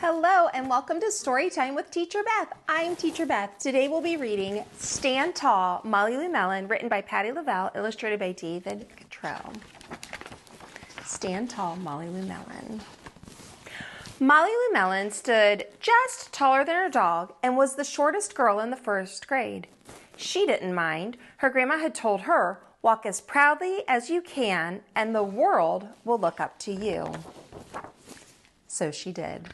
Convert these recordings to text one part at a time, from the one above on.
Hello and welcome to Storytime with Teacher Beth. I'm Teacher Beth. Today we'll be reading Stand Tall, Molly Lou Mellon, written by Patty Lavelle, illustrated by David Cottrell. Stand Tall, Molly Lou Mellon. Molly Lou Mellon stood just taller than her dog and was the shortest girl in the first grade. She didn't mind. Her grandma had told her, "Walk as proudly as you can and the world will look up to you." So she did.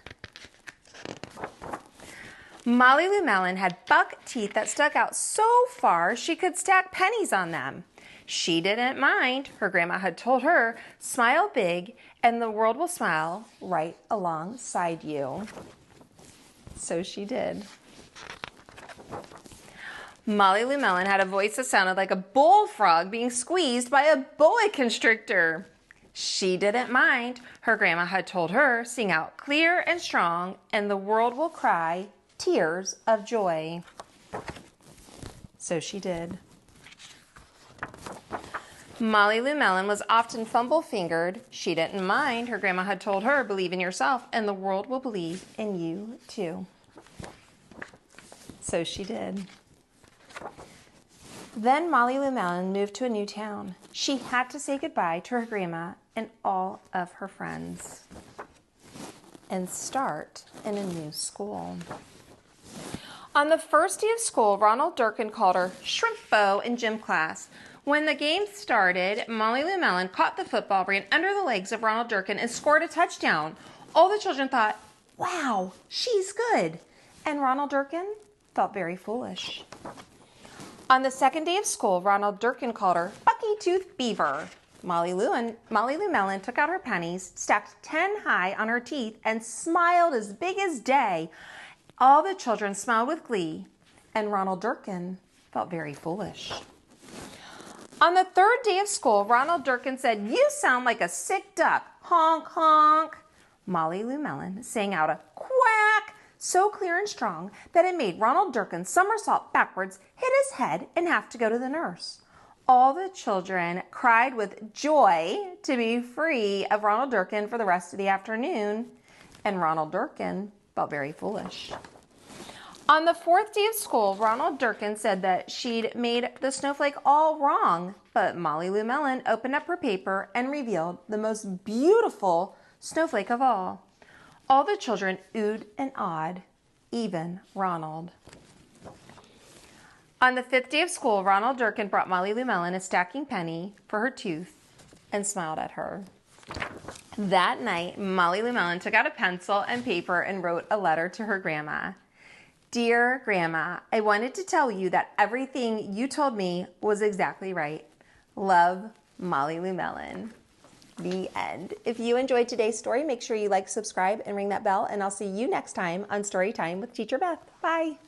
Molly Lou Mellon had buck teeth that stuck out so far she could stack pennies on them. She didn't mind. Her grandma had told her, "Smile big and the world will smile right alongside you." So she did. Molly Lou Mellon had a voice that sounded like a bullfrog being squeezed by a boa constrictor. She didn't mind. Her grandma had told her, "Sing out clear and strong and the world will cry tears of joy." So she did. Molly Lou Mellon was often fumble-fingered. She didn't mind. Her grandma had told her, "Believe in yourself and the world will believe in you too." So she did. Then Molly Lou Mellon moved to a new town. She had to say goodbye to her grandma and all of her friends and start in a new school. On the first day of school, Ronald Durkin called her Shrimpo in gym class. When the game started, Molly Lou Mellon caught the football, ran under the legs of Ronald Durkin, and scored a touchdown. All the children thought, "Wow, she's good." And Ronald Durkin felt very foolish. On the second day of school, Ronald Durkin called her Bucky Tooth Beaver. Molly Lou Mellon took out her pennies, stacked 10 high on her teeth, and smiled as big as day. All the children smiled with glee, and Ronald Durkin felt very foolish. On the third day of school, Ronald Durkin said, "You sound like a sick duck. Honk, honk." Molly Lou Mellon sang out a quack so clear and strong that it made Ronald Durkin somersault backwards, hit his head, and have to go to the nurse. All the children cried with joy to be free of Ronald Durkin for the rest of the afternoon, and Ronald Durkin felt very foolish. On the fourth day of school, Ronald Durkin said that she'd made the snowflake all wrong, but Molly Lou Mellon opened up her paper and revealed the most beautiful snowflake of all. All the children oohed and awed, even Ronald. On the fifth day of school, Ronald Durkin brought Molly Lou Mellon a stacking penny for her tooth and smiled at her. That night, Molly Lou Mellon took out a pencil and paper and wrote a letter to her grandma. "Dear Grandma, I wanted to tell you that everything you told me was exactly right. Love, Molly Lou Mellon." The end. If you enjoyed today's story, make sure you like, subscribe, and ring that bell, and I'll see you next time on Storytime with Teacher Beth. Bye.